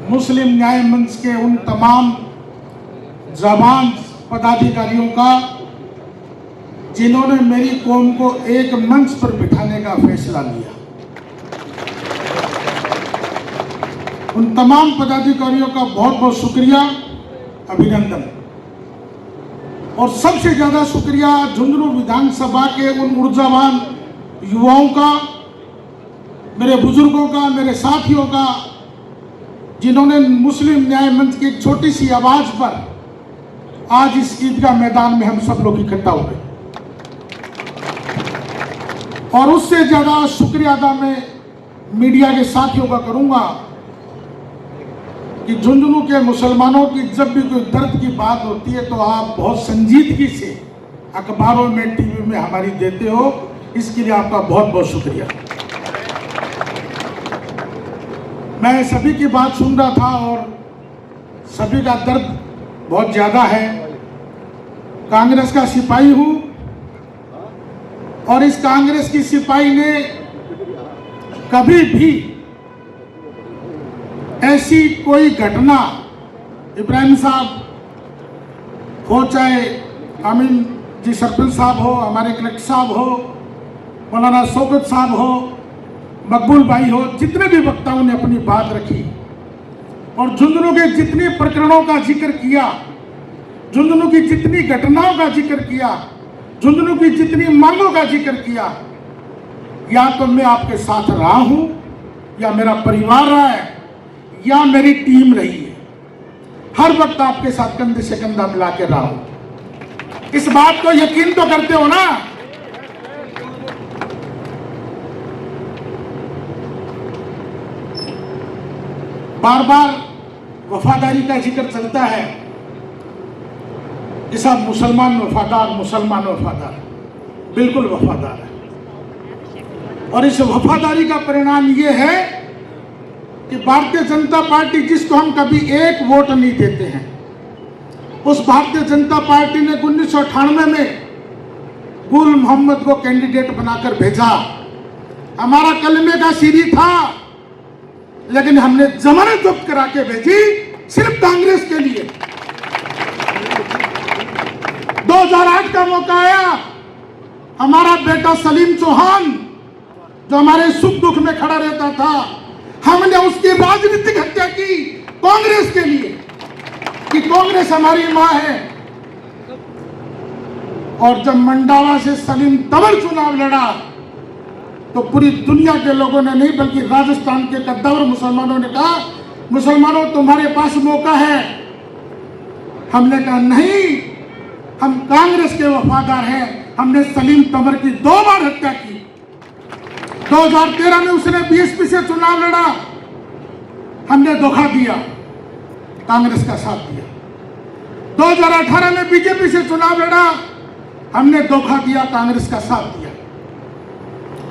मुस्लिम न्याय मंच के उन तमाम जबान पदाधिकारियों का जिन्होंने मेरी कौम को एक मंच पर बिठाने का फैसला लिया। उन तमाम पदाधिकारियों का बहुत बहुत शुक्रिया, अभिनंदन। और सबसे ज्यादा शुक्रिया झुंझुनू विधानसभा के उन ऊर्जावान युवाओं का, मेरे बुजुर्गों का, मेरे साथियों का, जिन्होंने मुस्लिम न्याय मंच की एक छोटी सी आवाज पर आज इस ईदगाह मैदान में हम सब लोग इकट्ठा हुए। और उससे ज्यादा शुक्रिया अदा मैं मीडिया के साथियों का करूंगा कि झुंझुनू के मुसलमानों की जब भी कोई दर्द की बात होती है तो आप बहुत संजीदगी से अखबारों में, टीवी में हमारी देते हो। इसके लिए आपका बहुत बहुत शुक्रिया। मैं सभी की बात सुन रहा था और सभी का दर्द बहुत ज्यादा है। कांग्रेस का सिपाही हूं और इस कांग्रेस की सिपाही ने कभी भी ऐसी कोई घटना, इब्राहिम साहब हो, चाहे आमीन जी सरपंच साहब हो, हमारे कलेक्टर साहब हो, मौलाना शौकत साहब हो, मकबूल भाई हो, जितने भी वक्ताओं ने अपनी बात रखी और झुंझुनू के जितने प्रकरणों का जिक्र किया, झुंझुनू की जितनी घटनाओं का जिक्र किया, झुंझुनू की जितनी मांगों का जिक्र किया, या तो मैं आपके साथ रहा हूं, या मेरा परिवार रहा है, या मेरी टीम रही है। हर वक्त आपके साथ कंधे से कंधा मिला के रहा हूं। इस बात को यकीन तो करते हो ना? बार बार वफादारी का जिक्र चलता है कि सब मुसलमान वफादार, मुसलमान वफादार। बिल्कुल वफादार है। और इस वफादारी का परिणाम यह है कि भारतीय जनता पार्टी, जिसको हम कभी एक वोट नहीं देते हैं, उस भारतीय जनता पार्टी ने 1998 में गुल मोहम्मद को कैंडिडेट बनाकर भेजा। हमारा कलमे का सीरी था, लेकिन हमने जमानत जब्त करा के भेजी सिर्फ कांग्रेस के लिए। 2008 का मौका आया, हमारा बेटा सलीम चौहान जो हमारे सुख दुख में खड़ा रहता था, हमने उसकी राजनीतिक हत्या की कांग्रेस के लिए कि कांग्रेस हमारी मां है। और जब मंडावा से सलीम तंवर चुनाव लड़ा तो पूरी दुनिया के लोगों ने नहीं, बल्कि राजस्थान के कद्दावर मुसलमानों ने कहा, मुसलमानों तुम्हारे पास मौका है। हमने कहा नहीं, हम कांग्रेस के वफादार हैं। हमने सलीम तंवर की 2 बार हत्या की। 2013 में उसने बीएसपी से चुनाव लड़ा, हमने धोखा दिया, कांग्रेस का साथ दिया। 2018 में बीजेपी से चुनाव लड़ा, हमने धोखा दिया, कांग्रेस का साथ दिया।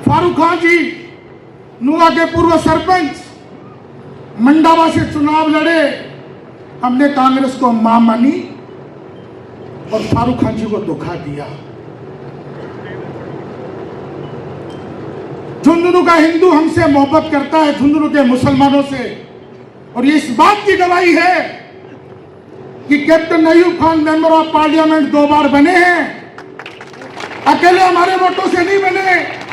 फारूक खान जी, नुआ के पूर्व सरपंच, मंडावा से चुनाव लड़े, हमने कांग्रेस को मां मानी और फारूक खान जी को धोखा दिया। झुंझुनू का हिंदू हमसे मोहब्बत करता है, झुंझुनू के मुसलमानों से, और ये इस बात की गवाही है कि captain Ayub Khan member of parliament 2 बार बने हैं। अकेले हमारे वोटों से नहीं बने,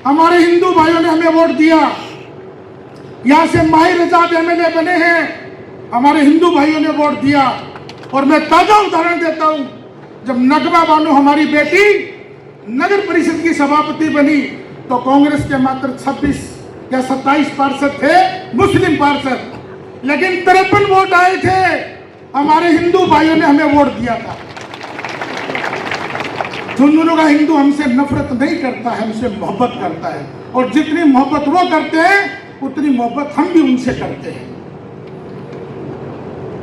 हमारे हिंदू भाइयों ने हमें वोट दिया। यहां से माहिर आजाद एमएलए बने हैं, हमारे हिंदू भाइयों ने वोट दिया। और मैं ताजा उदाहरण देता हूं, जब नगमा बानो हमारी बेटी नगर परिषद की सभापति बनी तो कांग्रेस के मात्र 26 या 27 पार्षद थे, मुस्लिम पार्षद, लेकिन 53 वोट आए थे। हमारे हिंदू भाइयों ने हमें वोट दिया था। झुंझुनू का हिंदू हमसे नफरत नहीं करता है, हमसे मोहब्बत करता है, और जितनी मोहब्बत वो करते हैं उतनी मोहब्बत हम भी उनसे करते हैं।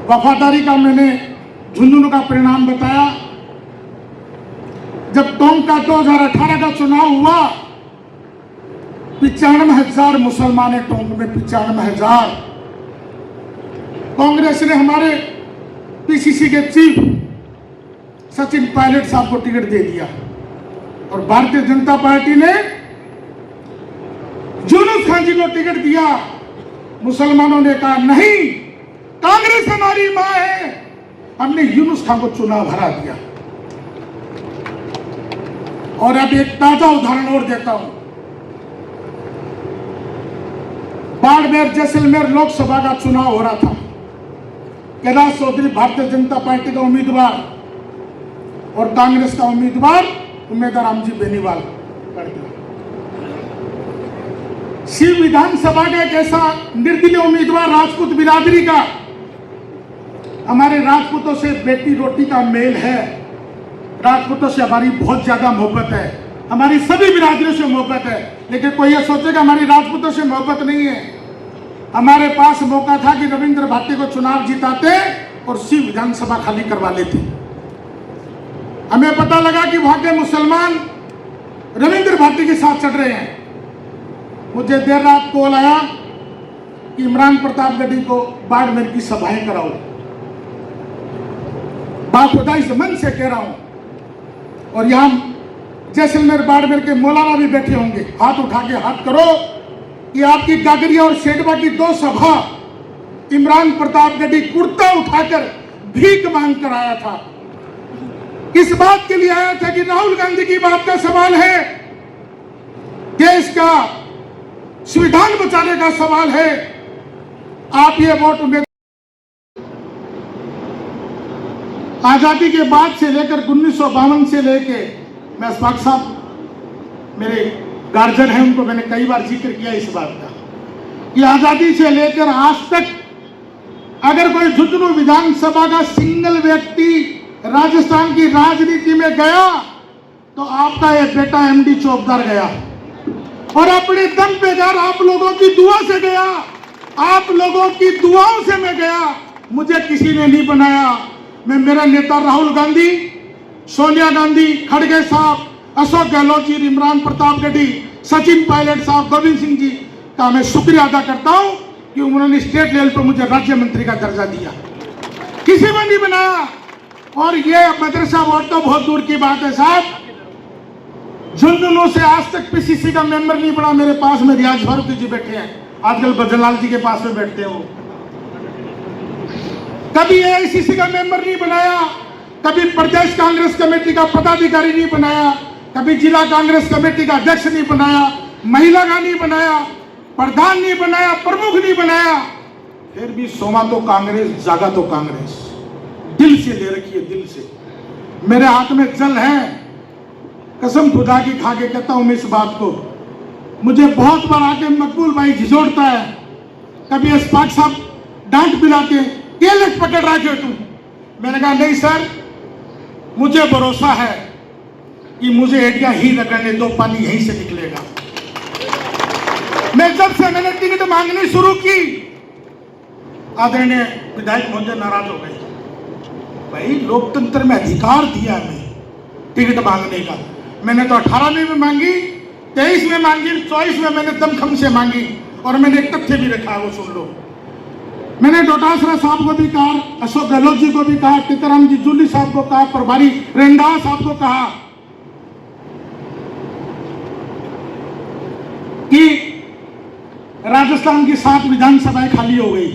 वफादारी का मैंने झुंझुनू का परिणाम बताया। जब टोंक का 2018 का चुनाव हुआ, 95,000 मुसलमान है टोंक में, 95,000। कांग्रेस ने हमारे पीसीसी के चीफ सचिन पायलट साहब को टिकट दे दिया और भारतीय जनता पार्टी ने यूनुस खान जी को टिकट दिया। मुसलमानों ने कहा नहीं, कांग्रेस हमारी मां है। हमने यूनुस खान को चुनाव हरा दिया। और अब एक ताजा उदाहरण और देता हूं। बाड़मेर जैसलमेर लोकसभा का चुनाव हो रहा था। कैलाश चौधरी भारतीय जनता पार्टी का उम्मीदवार और कांग्रेस का उम्मीदवार रामजी बेनीवाल लड़ते। शिव विधानसभा का एक ऐसा निर्दलीय उम्मीदवार राजपूत बिरादरी का। हमारे राजपूतों से बेटी रोटी का मेल है। राजपूतों से हमारी बहुत ज्यादा मोहब्बत है। हमारी सभी बिरादरियों से मोहब्बत है। लेकिन कोई ये सोचेगा हमारी राजपूतों से मोहब्बत नहीं है। हमारे पास मौका था कि रविंद्र भाटी को चुनाव जिताते और शिव विधानसभा खाली करवा लेते। हमें पता लगा कि वहां के मुसलमान रविंद्र भाटी के साथ चढ़ रहे हैं। मुझे देर रात कॉल आया कि इमरान प्रतापगढ़ी को बाड़मेर की सभाएं कराओ। बाखुदाई से मन से कह रहा हूं। और यहां जैसलमेर बाड़मेर के मौलाना भी बैठे होंगे। हाथ उठा के हाथ करो कि आपकी गागरिया और शेडवा की 2 सभा इमरान प्रतापगढ़ी कुर्ता उठाकर भीख मांग कर आया था। इस बात के लिए आया था कि राहुल गांधी की बात का सवाल है, देश का संविधान बचाने का सवाल है। आप ये वोट में आजादी के बाद से लेकर 1952 से लेके मैं अशफाक साहब मेरे गार्जियन हैं, उनको मैंने कई बार जिक्र किया इस बात का कि आजादी से लेकर आज तक अगर कोई झुंझुनू विधानसभा का सिंगल व्यक्ति राजस्थान की राजनीति में गया तो आपका ये बेटा एमडी चौबदार गया और अपने दम पे घर आप लोगों की दुआ से गया। आप लोगों की दुआओं से मैं गया। मुझे किसी ने नहीं बनाया। मैं मेरा नेता राहुल गांधी, सोनिया गांधी, खड़गे साहब, अशोक गहलोत जी, इमरान प्रतापगढ़ी, सचिन पायलट साहब, गोविंद सिंह जी का मैं शुक्रिया अदा करता हूं कि उन्होंने स्टेट लेवल पर मुझे राज्य मंत्री का दर्जा दिया। किसी ने नहीं बनाया। और ये मदरसा बोर्ड तो बहुत दूर की बात है साहब। झुंझुनू से आज तक पीसीसी का मेंबर नहीं बना। मेरे पास में रियाज फारूकी जी बैठे हैं, आजकल बजरलाल जी के पास में बैठते हो। कभी एआईसीसी का मेंबर नहीं बनाया, कभी प्रदेश कांग्रेस कमेटी का पदाधिकारी नहीं बनाया, कभी जिला कांग्रेस कमेटी का अध्यक्ष नहीं बनाया, महिला का नहीं बनाया, प्रधान नहीं बनाया, प्रमुख नहीं बनाया। फिर भी सोमा तो कांग्रेस, जागा तो कांग्रेस। दिल से ले रखी है, दिल से। मेरे हाथ में जल है, कसम खुदा की खा के कहता हूं मैं इस बात को। मुझे बहुत बार आके मकबूल भाई झिझोड़ता है, कभी अशफाक साहब डांट पिलाते हैं, क्या लट पकड़ रहा है तुम। मैंने कहा नहीं सर, मुझे भरोसा है कि मुझे एडिया ही रगड़ने दो, पानी यहीं से निकलेगा। मैं जब से मैंने टिकट मांगनी शुरू की, आदरणीय विधायक महोदय नाराज हो गए। भाई लोकतंत्र में अधिकार दिया हमें टिकट मांगने का। मैंने तो 18 में मांगी, 23 में मांगी, 24 में मैंने दमखम से मांगी। और मैंने एक तथ्य भी रखा, वो सुन लो। मैंने डोटासरा साहब को भी कहा, अशोक गहलोत जी को भी कहा, टीकाराम जी जूली साहब को कहा, प्रभारी रेंडावा साहब को कहा कि राजस्थान की 7 विधानसभाएं खाली हो गई।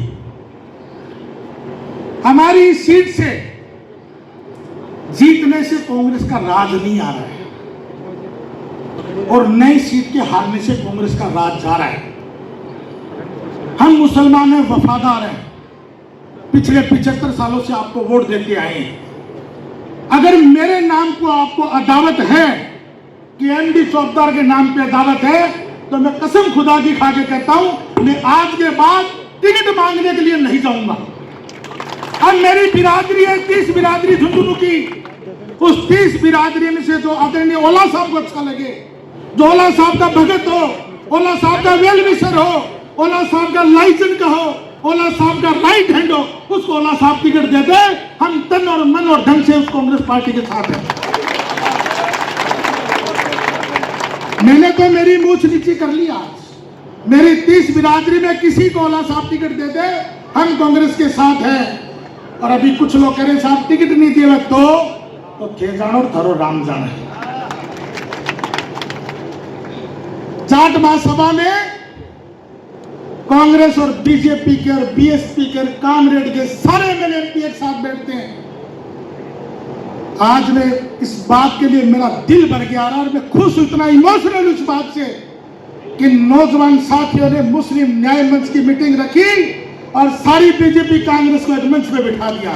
हमारी सीट से जीतने से कांग्रेस का राज नहीं आ रहा है और नई सीट के हारने से कांग्रेस का राज जा रहा है। हम मुसलमान हैं, वफादार हैं, पिछले 75 सालों से आपको वोट देते आए हैं। अगर मेरे नाम को आपको अदावत है कि एमडी चौबदार के नाम पे अदावत है, तो मैं कसम खुदा की खा के कहता हूं, मैं आज के बाद टिकट मांगने के लिए नहीं जाऊंगा। अब मेरी बिरादरी है 30 बिरादरी झुंझुनू की। उस 30 बिरादरी में से जो आदरणीय ओला साहब को अच्छा लगे, जो ओला साहब का भगत हो, ओला साहब का वेल विशर हो, ओला साहब का लाइजन का हो, ओला साहब का राइट हैंड हो, उसको ओला साहब टिकट दे दे। हम तन और मन और धन से उस कांग्रेस पार्टी के साथ हैं। मैंने तो मेरी मूछ नीची कर ली। आज मेरी 30 बिरादरी में किसी को ओला साहब टिकट दे दे, हम कांग्रेस के साथ हैं। और अभी कुछ लोग कह रहे साहब टिकट नहीं दिए तो थे जानो और थरो राम जाना। जाट महासभा में कांग्रेस और बीजेपी के और बीएसपी के कामरेड के सारे एमएलए एमपी एक साथ बैठते हैं। आज मैं इस बात के लिए मेरा दिल भर गया और मैं खुश इतना इमोशनल इस बात से कि नौजवान साथियों ने मुस्लिम न्याय मंच की मीटिंग रखी और सारी बीजेपी कांग्रेस को एक मंच पे बिठा दिया।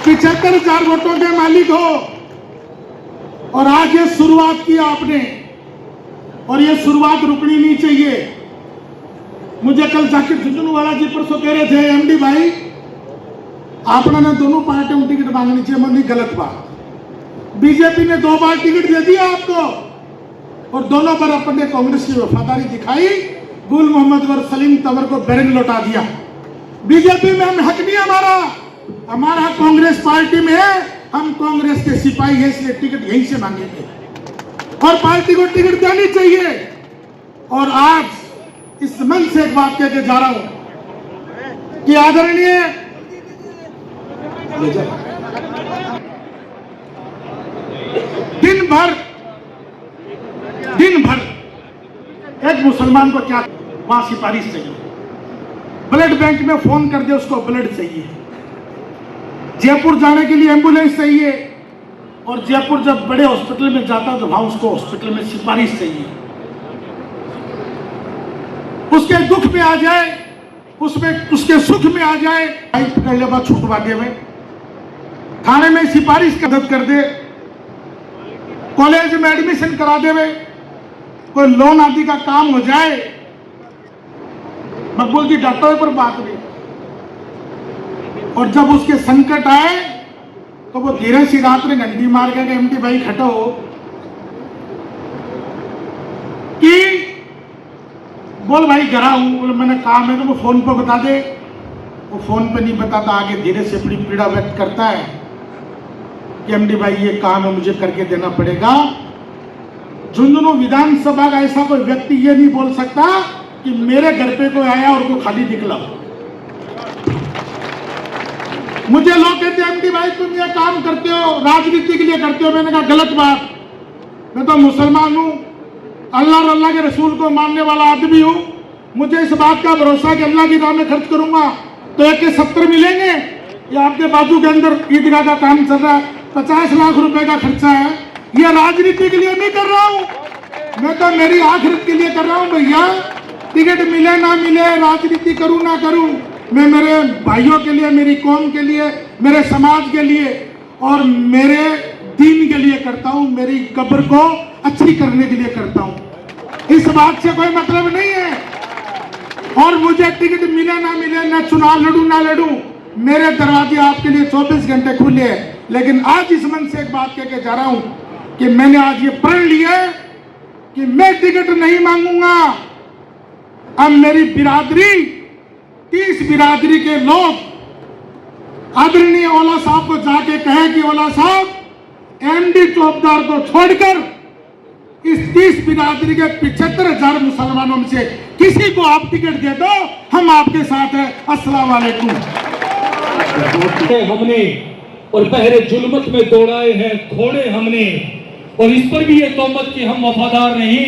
75,000 वोटों के मालिक हो और आज ये शुरुआत की आपने, और ये शुरुआत रुकनी नहीं चाहिए। मुझे कल जाकिर झुंझुनवाला जी परसों कह रहे थे, एमडी भाई आपने ने दोनों पार्टियों को टिकट मांगनी चाहिए। मनी गलत बात। बीजेपी ने 2 बार टिकट दे दिया आपको और दोनों पर अपने कांग्रेस की वफादारी दिखाई। गुल मोहम्मद और सलीम तंवर को बैरंग लौटा दिया। बीजेपी में हम हक नहीं हमारा कांग्रेस पार्टी में है। हम कांग्रेस के सिपाही हैं, इसलिए टिकट यहीं से मांगेंगे और पार्टी को टिकट देनी चाहिए। और आज इस मन से एक बात कह के जा रहा हूं कि आदरणीय दिन भर एक मुसलमान को क्या वहां सिफारिश चाहिए, ब्लड बैंक में फोन कर दे उसको ब्लड चाहिए, जयपुर जाने के लिए एम्बुलेंस चाहिए और जयपुर जब बड़े हॉस्पिटल में जाता है तो वहां उसको हॉस्पिटल में सिफारिश चाहिए। उसके दुख में आ जाए, उसमें उसके सुख में आ जाए, पकड़ ले बात छूटवा दे, में थाने में सिफारिश की मदद कर दे, कॉलेज में एडमिशन करा दे, कोई लोन आदि का काम हो जाए। मकबूल जी डॉक्टर पर बात नहीं, और जब उसके संकट आए तो वो धीरे सी रात में घंटी मार के एमडी भाई खटो कि बोल भाई घर हूं, बोले मैंने काम है तो वो फोन पर बता दे। वो फोन पे नहीं बताता, आगे धीरे से अपनी पीड़ा व्यक्त करता है कि एमडी भाई ये काम है मुझे करके देना पड़ेगा। झुंझुनू विधानसभा का ऐसा कोई व्यक्ति ये नहीं बोल सकता कि मेरे घर पे कोई आया और को खाली निकला। मुझे लोग कहते हैं एमडी भाई तुम ये काम करते हो राजनीति के लिए करते हो। मैंने कहा गलत बात, मैं तो मुसलमान हूं, अल्लाह और अल्लाह के रसूल को मानने वाला आदमी हूं। मुझे इस बात का भरोसा कि अल्लाह की राह में खर्च करूंगा तो 1 के 70 मिलेंगे। ये आपके बाजू के अंदर ईदगाह का काम चल रहा है, 50 लाख रुपए का खर्चा है। ये राजनीति के लिए नहीं कर रहा हूं, मैं तो मेरी आखिरत के लिए कर रहा हूं। भैया टिकट मिले ना मिले, राजनीति करूं ना करूं, मैं मेरे भाइयों के लिए, मेरी कौम के लिए, मेरे समाज के लिए और मेरे दीन के लिए करता हूं। मेरी कब्र को अच्छी करने के लिए करता हूं। इस बात से कोई मतलब नहीं है। और मुझे टिकट मिले ना मिले, ना चुनाव लड़ूं ना लड़ूं, मेरे दरवाजे आपके लिए 24 घंटे खुले हैं। लेकिन आज इस मन से एक बात कह के जा रहा हूं कि मैंने आज ये प्रण लिया कि मैं टिकट नहीं मांगूंगा। अब मेरी बिरादरी, 30 बिरादरी के लोग आदरणीय ओला साहब को जाके कहे कि ओला साहब एमडी चौबदार को छोड़कर इस 30 बिरादरी के 75,000 मुसलमानों में से किसी को आप टिकट दे दो, हम आपके साथ हैं। अस्सलाम वालेकुम। हमने और पहरे जुल्मत में दौड़ाए हैं घोड़े हमने, और इस पर भी ये तोहमत कि हम वफादार नहीं।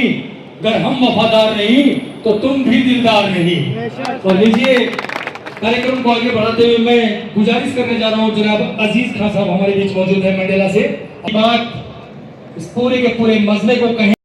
अगर हम वफादार नहीं तो तुम भी दिलदार नहीं। और लीजिए कार्यक्रम को आगे बढ़ाते हुए मैं गुजारिश करने जा रहा हूं जनाब अजीज खान साहब हमारे बीच मौजूद है मंडेला से। बात इस पूरे के पूरे मसले को कहें